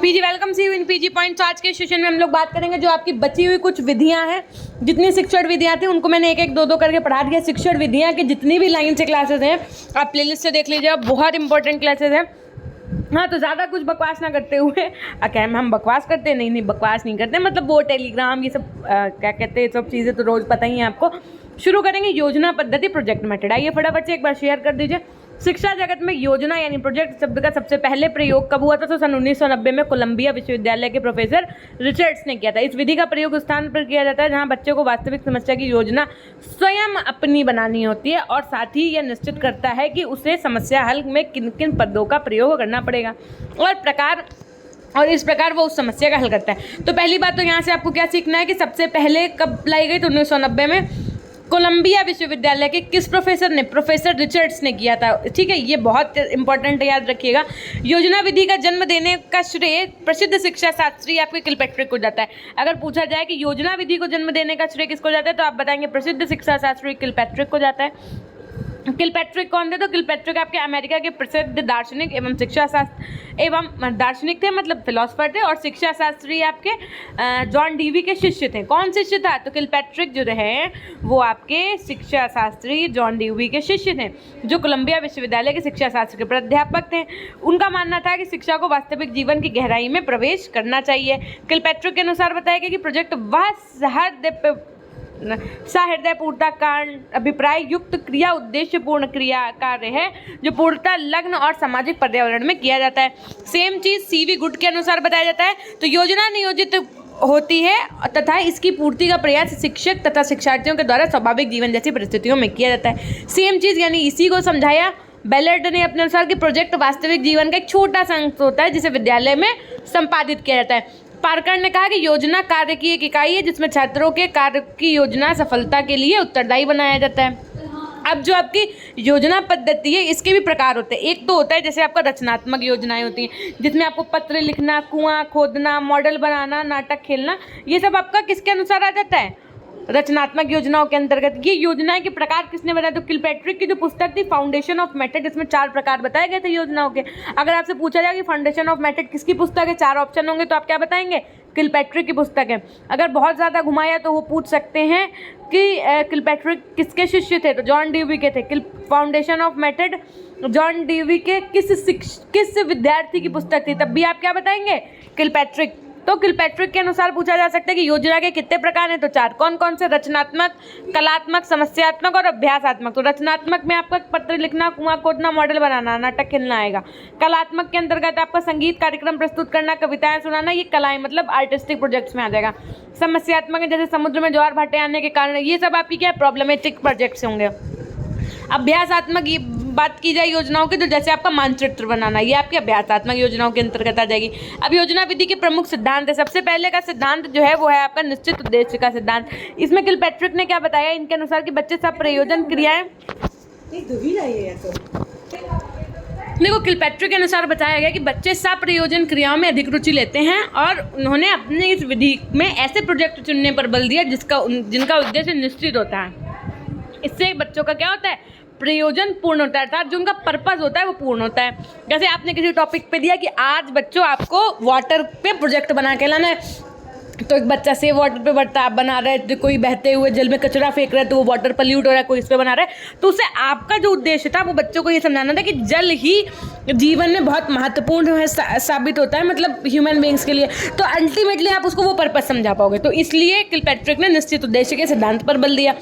PG welcome see you in PG points. आज के session में हम लोग बात करेंगे जो आपकी बची हुई कुछ विधियां हैं, जितनी शिक्षण विधियां थी उनको मैंने एक एक दो करके पढ़ा दिया। शिक्षण विधियां की जितनी भी लाइन से क्लासेस हैं आप प्लेलिस्ट से देख लीजिए, बहुत इंपॉर्टेंट क्लासेस हैं। हाँ, तो ज़्यादा कुछ बकवास ना करते हुए क्या हम बकवास करते हैं? नहीं बकवास नहीं करते, मतलब वो टेलीग्राम ये सब क्या कहते हैं, सब चीज़ें तो रोज़ पता ही है आपको। शुरू करेंगे योजना पद्धति प्रोजेक्ट मेथड। आइए फटाफट से एक बार शेयर कर दीजिए। शिक्षा जगत में योजना यानी प्रोजेक्ट शब्द का सबसे पहले प्रयोग कब हुआ था? तो सन 1990 में कोलंबिया विश्वविद्यालय के प्रोफेसर रिचर्ड्स ने किया था। इस विधि का प्रयोग उस स्थान पर किया जाता है जहां बच्चे को वास्तविक समस्या की योजना स्वयं अपनी बनानी होती है और साथ ही यह निश्चित करता है कि उसे समस्या हल में किन किन पदों का प्रयोग करना पड़ेगा और इस प्रकार वो उस समस्या का हल करता है। तो पहली बात तो यहाँ से आपको क्या सीखना है कि सबसे पहले कब लाई गई? तो 1990 में कोलंबिया विश्वविद्यालय के किस प्रोफेसर ने? प्रोफेसर रिचर्ड्स ने किया था। ठीक है, ये बहुत इंपॉर्टेंट है, याद रखिएगा। योजना विधि का जन्म देने का श्रेय प्रसिद्ध शिक्षा शास्त्री आपके किलपैट्रिक को जाता है। अगर पूछा जाए कि योजना विधि को जन्म देने का श्रेय किसको जाता है तो आप बताएंगे प्रसिद्ध शिक्षा शास्त्री किलपैट्रिक को जाता है। किलपैट्रिक कौन थे? तो किलपैट्रिक आपके अमेरिका के प्रसिद्ध दार्शनिक एवं शिक्षा शास्त्र एवं दार्शनिक थे, मतलब फिलोसफर थे, और शिक्षा शास्त्री आपके जॉन डीवी के शिष्य थे। कौन शिष्य था? तो किलपैट्रिक जो रहे वो आपके शिक्षा शास्त्री जॉन डीवी के शिष्य थे, जो कोलंबिया विश्वविद्यालय के शिक्षा शास्त्र के प्राध्यापक थे। उनका मानना था कि शिक्षा को वास्तविक जीवन की गहराई में प्रवेश करना चाहिए। किलपैट्रिक के अनुसार बताया गया कि प्रोजेक्ट वह सहृदय पूर्णता कारण अभिप्राय युक्त क्रिया उद्देश्य पूर्ण क्रिया कार्य है जो पूर्णता लग्न और सामाजिक पर्यावरण में किया जाता है। सेम चीज सीवी गुड के अनुसार बताया जाता है। तो योजना नियोजित होती है तथा इसकी पूर्ति का प्रयास शिक्षक तथा शिक्षार्थियों के द्वारा स्वाभाविक जीवन जैसी परिस्थितियों में किया जाता है। सेम चीज यानी इसी को समझाया बेलेट ने अपने अनुसार कि प्रोजेक्ट वास्तविक जीवन का एक छोटा सा अंश होता है जिसे विद्यालय में संपादित किया जाता है। पार्कर ने कहा कि योजना कार्य की एक इकाई है जिसमें छात्रों के कार्य की योजना सफलता के लिए उत्तरदायी बनाया जाता है। अब जो आपकी योजना पद्धति है इसके भी प्रकार होते हैं। एक तो होता है जैसे आपका रचनात्मक योजनाएं होती हैं जिसमें आपको पत्र लिखना, कुआं खोदना, मॉडल बनाना, नाटक खेलना, ये सब आपका किसके अनुसार आ जाता है? रचनात्मक योजनाओं के अंतर्गत। ये योजनाएं के प्रकार किसने बनाया? तो किलपैट्रिक की जो पुस्तक थी फाउंडेशन ऑफ मेथड, इसमें 4 प्रकार बताए गए थे योजनाओं के। अगर आपसे पूछा जाए कि फाउंडेशन ऑफ मेथड किसकी पुस्तक है, 4 ऑप्शन होंगे तो आप क्या बताएंगे? किलपैट्रिक की पुस्तक है। अगर बहुत ज़्यादा घुमाया तो वो पूछ सकते हैं कि किलपैट्रिक किसके शिष्य थे? तो जॉन डीवी के थे। Foundation of method John Dewey के किस विद्यार्थी की पुस्तक थी? तब भी आप क्या बताएंगे? किलपैट्रिक। तो किलपैट्रिक के अनुसार पूछा जा सकता है कि योजना के कितने प्रकार हैं? तो 4। कौन कौन से? रचनात्मक, कलात्मक, समस्यात्मक और अभ्यासात्मक। तो रचनात्मक में आपका पत्र लिखना, कुआं खोदना, मॉडल बनाना, नाटक खेलना आएगा। कलात्मक के अंतर्गत आपका संगीत कार्यक्रम प्रस्तुत करना, कविताएं सुनाना, ये कलाएं मतलब आर्टिस्टिक प्रोजेक्ट्स में आ जाएगा। समस्यात्मक है जैसे समुद्र में ज्वार भाटे आने के कारण, ये सब आपकी क्या प्रॉब्लमेटिक प्रोजेक्ट्स होंगे। अभ्यासात्मक ये बात की जाए योजनाओं की तो जैसे आपका मानचित्र बनाना, ये आपकी अभ्यासात्मक योजनाओं के अंतर्गत आ जाएगी। अब योजना विधि के प्रमुख सिद्धांत है। सबसे पहले का सिद्धांत जो है वो है आपका निश्चित उद्देश्य का सिद्धांत। इसमें किलपैट्रिक ने क्या बताया? इनके अनुसार कि बच्चे सब प्रयोजन क्रियाएं देखो, किलपैट्रिक के अनुसार बताया गया कि बच्चे सप्रयोजन क्रियाओं में अधिक रुचि लेते हैं और उन्होंने अपने इस विधि में ऐसे प्रोजेक्ट चुनने पर बल दिया जिनका उद्देश्य निश्चित होता है। इससे बच्चों का क्या होता है? प्रयोजन पूर्ण होता है, अर्थात जो उनका पर्पस होता है वो पूर्ण होता है। जैसे आपने किसी टॉपिक पे दिया कि आज बच्चों आपको वाटर पे प्रोजेक्ट बना के लाना है, तो एक बच्चा सेव वाटर पे बर्ताव बना रहा है, कोई बहते हुए जल में कचरा फेंक रहा है तो वो वाटर पल्यूट हो रहा है, कोई इस पे बना रहा है। तो उससे आपका जो उद्देश्य था वो बच्चों को ये समझाना था कि जल ही जीवन में बहुत महत्वपूर्ण है, साबित होता है, मतलब ह्यूमन बींग्स के लिए। तो अल्टीमेटली आप उसको वो पर्पस समझा पाओगे। तो इसलिए किलपैट्रिक ने निश्चित उद्देश्य के सिद्धांत पर बल दिया।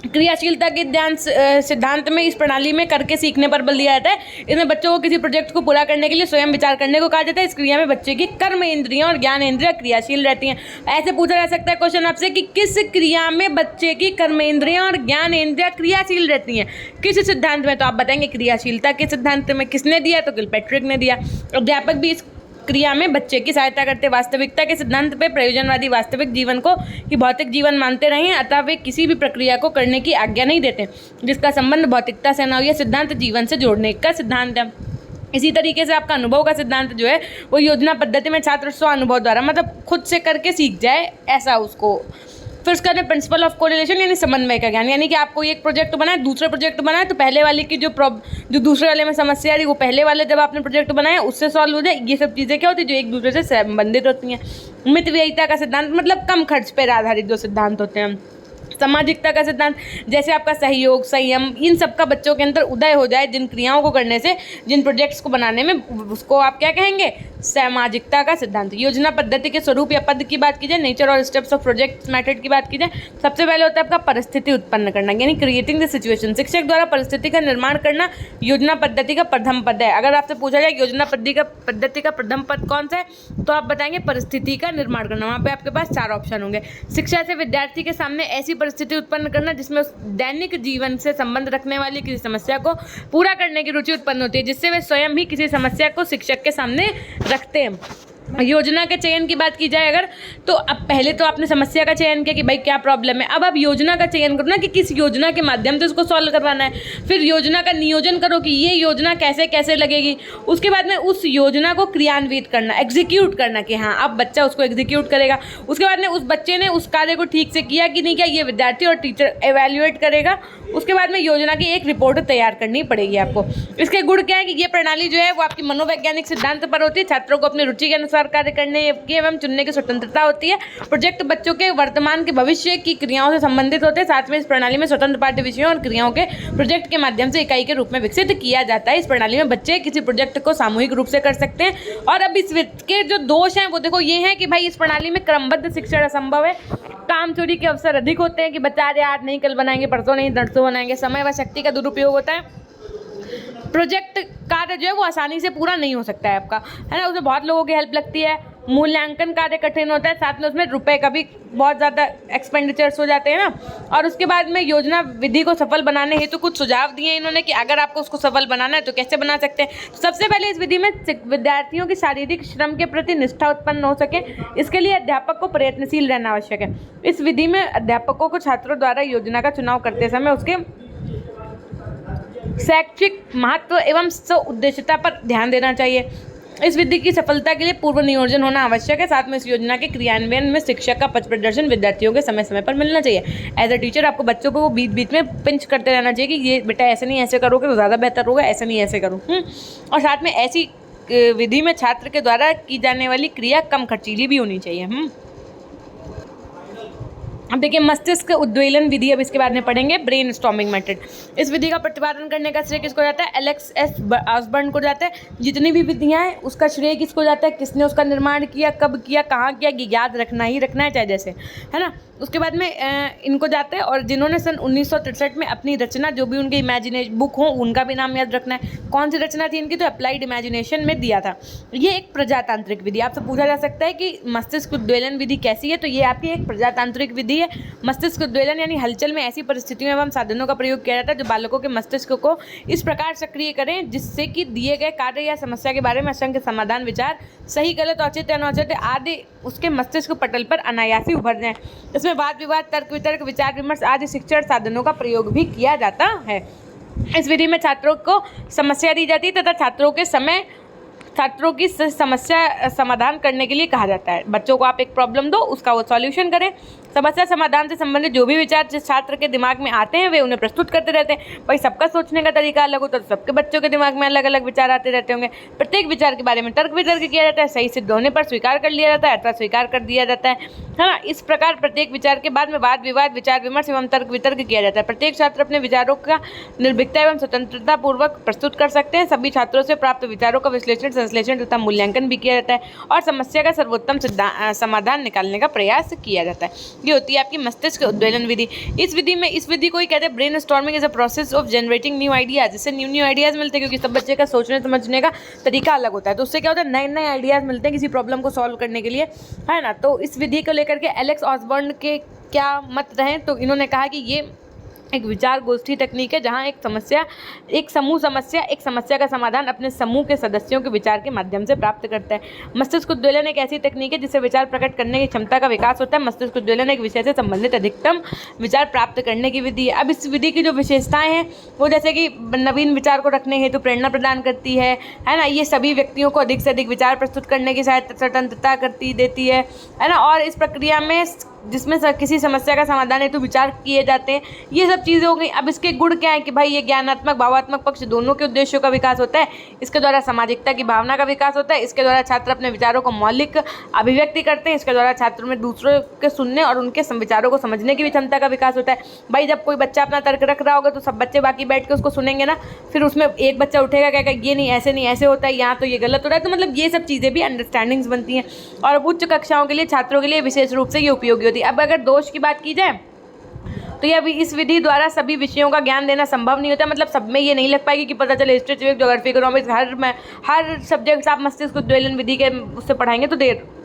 क्रियाशीलता के ध्यान सिद्धांत में इस प्रणाली में करके सीखने पर बल दिया जाता है। इसमें बच्चों को किसी प्रोजेक्ट को पूरा करने के लिए स्वयं विचार करने को कहा जाता है। इस क्रिया में बच्चे की कर्म इंद्रियां और ज्ञान इंद्रियां क्रियाशील रहती हैं। ऐसे पूछा जा सकता है क्वेश्चन आपसे कि किस क्रिया में बच्चे की कर्म इंद्रियां और ज्ञान इंद्रियां क्रियाशील रहती हैं? किस सिद्धांत में? तो आप बताएंगे क्रियाशीलता के सिद्धांत में। किसने दिया? तो किलपैट्रिक ने दिया। अध्यापक भी इस क्रिया में बच्चे की सहायता करते। वास्तविकता के सिद्धांत पे प्रयोजनवादी वास्तविक जीवन को ही भौतिक जीवन मानते रहे हैं, अतः वे किसी भी प्रक्रिया को करने की आज्ञा नहीं देते जिसका संबंध भौतिकता से न हो। यह सिद्धांत जीवन से जोड़ने का सिद्धांत है। इसी तरीके से आपका अनुभव का सिद्धांत जो है वो योजना पद्धति में छात्र स्व अनुभव द्वारा मतलब खुद से करके सीख जाए, ऐसा उसको फिर उसके बाद प्रिंसिपल ऑफ कोरिलेशन यानी समन्वय का ज्ञान, यानी कि आपको एक प्रोजेक्ट बनाए, दूसरा प्रोजेक्ट बनाए तो पहले वाले की जो दूसरे वाले में समस्या आ रही वो पहले वाले जब आपने प्रोजेक्ट बनाया उससे सॉल्व हो जाए। ये सब चीज़ें क्या होती है जो एक दूसरे से संबंधित होती हैं। मितव्ययिता का सिद्धांत मतलब कम खर्च पर आधारित जो सिद्धांत होते हैं। सामाजिकता का सिद्धांत जैसे आपका सहयोग, संयम, इन सब का बच्चों के अंदर उदय हो जाए जिन क्रियाओं को करने से, जिन प्रोजेक्ट्स को बनाने में, उसको आप क्या कहेंगे, सामाजिकता का सिद्धांत। योजना पद्धति के स्वरूप या पद की बात की जाए, नेचर और स्टेप्स ऑफ प्रोजेक्ट मेथड की बात की जाए, सबसे पहले होता है आपका परिस्थिति उत्पन्न करना यानी क्रिएटिंग द सिचुएशन। शिक्षक द्वारा परिस्थिति का निर्माण करना योजना पद्धति का प्रथम पद है। अगर आपसे पूछा जाए योजना पद्धति का प्रथम पद कौन सा है तो आप बताएंगे परिस्थिति का निर्माण करना। वहाँ पे आपके पास 4 ऑप्शन होंगे। शिक्षा से विद्यार्थी के सामने ऐसी परिस्थिति उत्पन्न करना जिसमें उस दैनिक जीवन से संबंध रखने वाली किसी समस्या को पूरा करने की रुचि उत्पन्न होती है, जिससे वे स्वयं ही किसी समस्या को शिक्षक के सामने रखते हैं। योजना के चयन की बात की जाए अगर, तो अब पहले तो आपने समस्या का चयन किया कि भाई क्या प्रॉब्लम है, अब आप योजना का चयन करो ना कि किस योजना के माध्यम से उसको सॉल्व करवाना है। फिर योजना का नियोजन करो कि ये योजना कैसे कैसे लगेगी। उसके बाद में उस योजना को क्रियान्वित करना, एग्जीक्यूट करना कि हाँ अब बच्चा उसको एग्जीक्यूट करेगा। उसके बाद में उस बच्चे ने उस कार्य को ठीक से किया कि नहीं किया, ये विद्यार्थी और टीचर एवेल्युएट करेगा। उसके बाद में योजना की एक रिपोर्ट तैयार करनी पड़ेगी आपको। इसके गुण क्या है कि ये प्रणाली जो है वो आपकी मनोवैज्ञानिक सिद्धांत पर होती है। छात्रों को अपनी रुचि के अनुसार कार्य करने की एवं चुनने की स्वतंत्रता होती है। प्रोजेक्ट बच्चों के वर्तमान के भविष्य की क्रियाओं से संबंधित होते हैं। साथ में इस प्रणाली में स्वतंत्र पाठ्य विषयों और क्रियाओं के प्रोजेक्ट के माध्यम से इकाई के रूप में विकसित किया जाता है। इस प्रणाली में बच्चे किसी प्रोजेक्ट को सामूहिक रूप से कर सकते हैं। और अब इस के जो दोष हैं वो देखो ये हैं कि भाई इस प्रणाली में क्रमबद्ध शिक्षण असंभव है। काम चोरी के अवसर अधिक होते हैं कि बच्चा अरे आज नहीं कल बनाएंगे, परसों नहीं नरसों बनाएंगे। समय व शक्ति का दुरुपयोग होता है। प्रोजेक्ट कार्य जो है वो आसानी से पूरा नहीं हो सकता है आपका, है ना, उसमें बहुत लोगों की हेल्प लगती है। मूल्यांकन कार्य कठिन होता है, साथ में उसमें रुपए का भी बहुत ज़्यादा एक्सपेंडिचर्स हो जाते हैं ना। और उसके बाद में योजना विधि को सफल बनाने हेतु कुछ सुझाव दिए इन्होंने कि अगर आपको उसको सफल बनाना है तो कैसे बना सकते हैं। तो सबसे पहले इस विधि में विद्यार्थियों की शारीरिक श्रम के प्रति निष्ठा उत्पन्न हो सके, इसके लिए अध्यापक को प्रयत्नशील रहना आवश्यक है। इस विधि में अध्यापकों को छात्रों द्वारा योजना का चुनाव करते समय उसके शैक्षिक महत्व एवं उद्देश्यता पर ध्यान देना चाहिए। इस विधि की सफलता के लिए पूर्व नियोजन होना आवश्यक है। साथ में इस योजना के क्रियान्वयन में शिक्षक का पथ प्रदर्शन विद्यार्थियों के समय समय पर मिलना चाहिए। एज अ टीचर आपको बच्चों को वो बीच बीच में पिंच करते रहना चाहिए कि ये बेटा ऐसे नहीं ऐसे करोगे तो ज़्यादा बेहतर होगा, ऐसे नहीं ऐसे करो। और साथ में ऐसी विधि में छात्र के द्वारा की जाने वाली क्रिया कम खर्चीली भी होनी चाहिए। अब देखिए मस्तिष्क उद्वेलन विधि, अब इसके बारे में पढ़ेंगे। ब्रेन स्टॉर्मिंग मेथड, इस विधि का प्रतिपादन करने का श्रेय किसको जाता है? एलेक्स एस ऑसबर्न को जाता है। जितनी भी विधियां हैं उसका श्रेय किसको जाता है? किसने उसका निर्माण किया, कब किया, कहाँ किया, ये याद रखना ही रखना है चाहे जैसे, है ना। उसके बाद में इनको जाता है और जिन्होंने सन 1963 में अपनी रचना जो भी उनकी इमेजिनेशन बुक हो उनका भी नाम याद रखना है। कौन सी रचना थी इनकी? तो अप्लाइड इमेजिनेशन में दिया था। ये एक प्रजातांत्रिक विधि, आपसे पूछा जा सकता है कि मस्तिष्क उद्वेलन विधि कैसी है, तो ये आपकी एक प्रजातांत्रिक विधि है। मस्तिष्क उद्वेलन यानी हलचल में ऐसी परिस्थितियों एवं साधनों का प्रयोग किया जाता है जो बालकों के मस्तिष्क को इस प्रकार सक्रिय करें जिससे कि दिए गए कार्य या समस्या के बारे में असंख्य समाधान, विचार, सही गलत, औचित्य अनौचित्य आदि उसके मस्तिष्क पटल पर अनायासी उभर जाएं। इसमें वाद विवाद, तर्क वितर्क, विचार विमर्श आदि शिक्षण साधनों का प्रयोग भी किया जाता है। इस विधि में छात्रों को समस्या दी जाती है तथा छात्रों की समस्या समाधान करने के लिए कहा जाता है। बच्चों को आप एक प्रॉब्लम दो, उसका वो सॉल्यूशन करें। समस्या समाधान से संबंधित जो भी विचार जिस छात्र के दिमाग में आते हैं वे उन्हें प्रस्तुत करते रहते हैं। भाई सबका सोचने का तरीका अलग होता है, तो सबके बच्चों के दिमाग में अलग अलग विचार आते रहते होंगे। प्रत्येक विचार के बारे में तर्क वितर्क किया जाता है, सही सिद्ध होने पर स्वीकार कर लिया जाता है अथवा स्वीकार कर दिया जाता है ना। इस प्रकार प्रत्येक विचार के बाद में वाद विवाद, विचार विमर्श एवं तर्क वितर्क किया जाता है। प्रत्येक छात्र अपने विचारों का निर्भीकता एवं स्वतंत्रता पूर्वक प्रस्तुत कर सकते हैं। सभी छात्रों से प्राप्त विचारों का विश्लेषण, संश्लेषण तथा मूल्यांकन भी किया जाता है और समस्या का सर्वोत्तम समाधान निकालने का प्रयास किया जाता है। ये होती है आपकी मस्तिष्क उद्वेलन विधि। इस विधि को ही कहते हैं brain storming is a process of generating new ideas. इससे न्यू आइडियाज मिलते हैं क्योंकि सब बच्चे का सोचने समझने का तरीका अलग होता है, तो उससे क्या होता है नए नए आइडियाज मिलते हैं किसी प्रॉब्लम को सॉल्व करने के लिए, है ना। तो इस विधि को लेकर के एलेक्स ऑसबर्न के क्या मत रहे, तो इन्होंने कहा कि ये एक विचार गोष्ठी तकनीक है जहां एक समस्या का समाधान अपने समूह के सदस्यों के विचार के माध्यम से प्राप्त करता है। मस्तिष्क उद्वेलन एक ऐसी तकनीक है जिससे विचार प्रकट करने की क्षमता का विकास होता है। मस्तिष्क उद्वेलन एक विषय से संबंधित अधिकतम विचार प्राप्त करने की विधि है। अब इस विधि की जो विशेषताएं हैं वो जैसे कि नवीन विचार को रखने हेतु प्रेरणा प्रदान करती है ना। ये सभी व्यक्तियों को अधिक से अधिक विचार प्रस्तुत करने की स्वतंत्रता देती है ना। और इस प्रक्रिया में जिसमें किसी समस्या का समाधान हेतु विचार किए जाते हैं। ये सब चीज़ें हो गई। अब इसके गुण क्या है कि भाई ये ज्ञानात्मक भावात्मक पक्ष दोनों के उद्देश्यों का विकास होता है। इसके द्वारा सामाजिकता की भावना का विकास होता है। इसके द्वारा छात्र अपने विचारों को मौलिक अभिव्यक्ति करते हैं। इसके द्वारा छात्रों में दूसरों के सुनने और उनके विचारों को समझने की भी क्षमता का विकास होता है। भाई जब कोई बच्चा अपना तर्क रख रहा होगा तो सब बच्चे बाकी बैठ के उसको सुनेंगे ना, फिर उसमें एक बच्चा उठेगा कहेगा ये नहीं ऐसे होता है, यहाँ तो ये गलत हो रहा है। तो मतलब ये सब चीज़ें भी अंडरस्टैंडिंग्स बनती हैं और उच्च कक्षाओं के लिए छात्रों के लिए विशेष रूप से ये उपयोगी होती है। अब अगर दोष की बात की जाए तो यह इस विधि द्वारा सभी विषयों का ज्ञान देना संभव नहीं होता। मतलब सब में ये नहीं लग पाएगी कि पता चले हिस्ट्री, सिविक्स, ज्योग्राफी, इकोनॉमिक्स हर सब्जेक्ट आप मस्तिष्क उद्वेलन विधि के उससे पढ़ाएंगे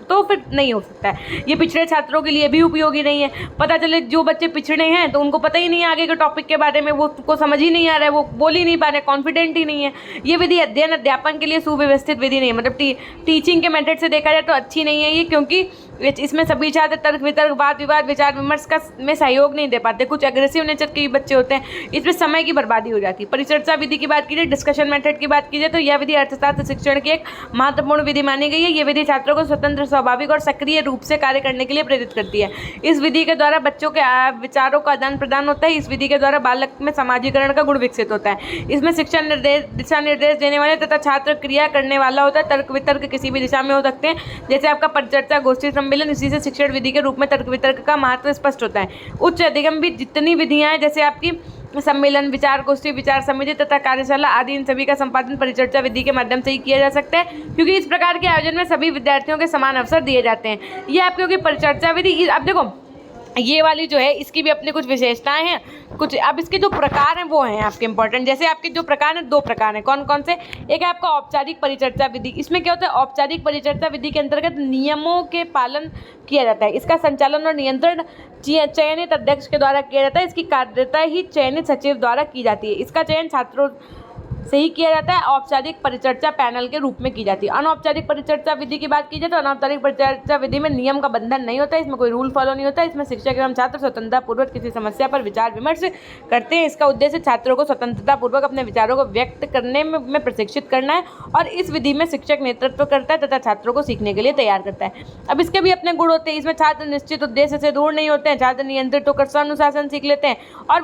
तो फिर नहीं हो सकता है। ये पिछड़े छात्रों के लिए भी उपयोगी नहीं है। पता चले जो बच्चे पिछड़े हैं तो उनको पता ही नहीं है आगे के टॉपिक के बारे में, वो को समझ ही नहीं आ रहा है, वो बोल ही नहीं पा रहे, कॉन्फिडेंट ही नहीं है। ये विधि अध्ययन अध्यापन के लिए सुव्यवस्थित विधि नहीं है। मतलब टीचिंग के मेथड से देखा जाए तो अच्छी नहीं है ये, क्योंकि इसमें सभी छात्र तर्क वितर्क, वाद विवाद, विचार विमर्श में सहयोग नहीं दे पाते। कुछ अग्रेसिव नेचर के बच्चे होते हैं, इसमें समय की बर्बादी हो जाती है। परिचर्चा विधि की बात की जाए, डिस्कशन मेथड की बात की जाए तो यह विधि अर्थशास्त्र शिक्षण की एक महत्वपूर्ण विधि मानी गई है। ये विधि छात्रों को स्वतंत्र, स्वाभाविक और सक्रिय रूप से कार्य करने के लिए प्रेरित करती है। इस विधि के द्वारा बच्चों के विचारों का आदान प्रदान होता है। इस विधि के द्वारा बालक में समाजीकरण का गुण विकसित होता है। इसमें शिक्षा दिशा निर्देश देने वाले तथा छात्र क्रिया करने वाला होता है। तर्क वितर्क किसी भी दिशा में हो सकते हैं, जैसे आपका परिचर्चा, गोष्ठी सम्मेलन। इसी से शिक्षण विधि के रूप में तर्क वितर्क का महत्व स्पष्ट होता है। उच्च अधिगम भी जितनी विधियां हैं, जैसे आपकी सम्मेलन, विचार गोष्ठी, विचार समिति तथा कार्यशाला आदि, इन सभी का संपादन परिचर्चा विधि के माध्यम से ही किया जा सकता है, क्योंकि इस प्रकार के आयोजन में सभी विद्यार्थियों के समान अवसर दिए जाते हैं। ये आपकी होगी परिचर्चा विधि। अब देखो ये वाली जो है इसकी भी अपनी कुछ विशेषताएं हैं कुछ। अब इसके जो प्रकार हैं वो हैं आपके इंपॉर्टेंट। जैसे आपके जो प्रकार हैं, 2 प्रकार हैं। कौन कौन से? एक है आपका औपचारिक परिचर्चा विधि। इसमें क्या होता है, औपचारिक परिचर्चा विधि के अंतर्गत नियमों के पालन किया जाता है। इसका संचालन और नियंत्रण चयनित अध्यक्ष के द्वारा किया जाता है। इसकी कार्यता ही चयनित सचिव द्वारा की जाती है। इसका चयन छात्रों से ही किया जाता है। औपचारिक परिचर्चा पैनल के रूप में की जाती है। अनौपचारिक परिचर्चा विधि की बात की जाए तो अनौपचारिक परिचर्चा विधि में नियम का बंधन नहीं होता है, इसमें कोई रूल फॉलो नहीं होता है। इसमें शिक्षक एवं छात्र स्वतंत्रतापूर्वक किसी समस्या पर विचार विमर्श करते हैं। इसका उद्देश्य छात्रों को स्वतंत्रतापूर्वक अपने विचारों को व्यक्त करने में प्रशिक्षित करना है और इस विधि में शिक्षक नेतृत्व करता है तथा छात्रों को सीखने के लिए तैयार करता है। अब इसके भी अपने गुण होते हैं। इसमें छात्र निश्चित उद्देश्य से दूर नहीं होते हैं, छात्र नियंत्रित होकर स्वानुशासन सीख लेते हैं और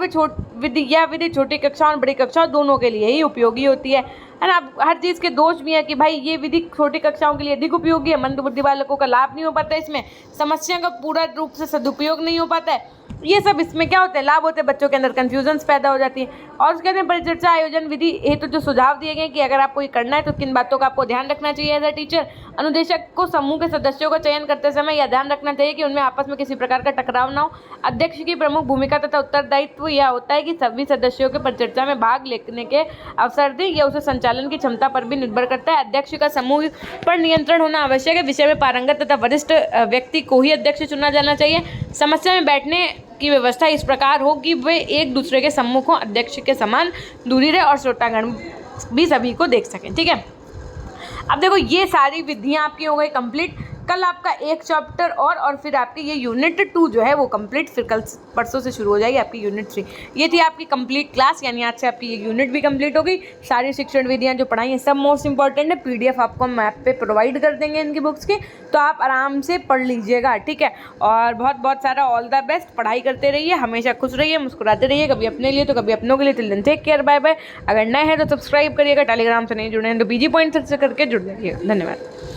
विधि छोटी कक्षाओं और बड़ी कक्षाओं दोनों के लिए ही उपयोगी होती है ना। अब हर चीज़ के दोष भी है कि भाई ये विधि छोटी कक्षाओं के लिए अधिक उपयोगी है, मंदबुद्धि बालकों का लाभ नहीं हो पाता है, इसमें समस्या का पूरा रूप से सदुपयोग नहीं हो पाता है। ये सब इसमें क्या होते हैं, लाभ होते हैं, बच्चों के अंदर कन्फ्यूजन्स पैदा हो जाती है। और उसके बाद परिचर्चा आयोजन विधि हेतु जो सुझाव दिए गए कि अगर आपको ये करना है तो किन बातों का आपको ध्यान रखना चाहिए एज अ टीचर। अनुदेशक को समूह के सदस्यों का चयन करते समय यह ध्यान रखना चाहिए कि उनमें आपस में किसी प्रकार का टकराव ना हो। अध्यक्ष की प्रमुख भूमिका तथा उत्तरदायित्व यह होता है कि सभी सदस्यों के परिचर्चा में भाग लेने के अवसर दें। यह उसे संचालन की क्षमता पर भी निर्भर करता है। अध्यक्ष का समूह पर नियंत्रण होना आवश्यक है। विषय में पारंगत तथा वरिष्ठ व्यक्ति को ही अध्यक्ष चुना जाना चाहिए। समस्या में बैठने की व्यवस्था इस प्रकार हो कि वे एक दूसरे के सम्मुख हों, अध्यक्ष के समान दूरी रहे और श्रोतागण भी सभी को देख सकें। ठीक है, अब देखो ये सारी विधियां आपकी हो गई कंप्लीट। कल आपका एक चैप्टर और फिर आपकी ये यूनिट 2 जो है वो कंप्लीट, फिर कल परसों से शुरू हो जाएगी आपकी यूनिट 3। ये थी आपकी कंप्लीट क्लास, यानी आज से आपकी ये यूनिट भी कंप्लीट हो गई। सारी शिक्षण विधियां जो पढ़ाई हैं सब मोस्ट इंपॉर्टेंट है। PDF आपको हम ऐप पे प्रोवाइड कर देंगे इनकी बुक्स की, तो आप आराम से पढ़ लीजिएगा। ठीक है, और बहुत बहुत सारा ऑल द बेस्ट। पढ़ाई करते रहिए, हमेशा खुश रहिए, मुस्कुराते रहिए, कभी अपने लिए तो कभी अपनों के लिए। Till then take care, bye bye. अगर नए हैं तो सब्सक्राइब करिएगा, टेलीग्राम से नहीं जुड़े हैं तो BG पॉइंट से करके जुड़ जाइए। धन्यवाद।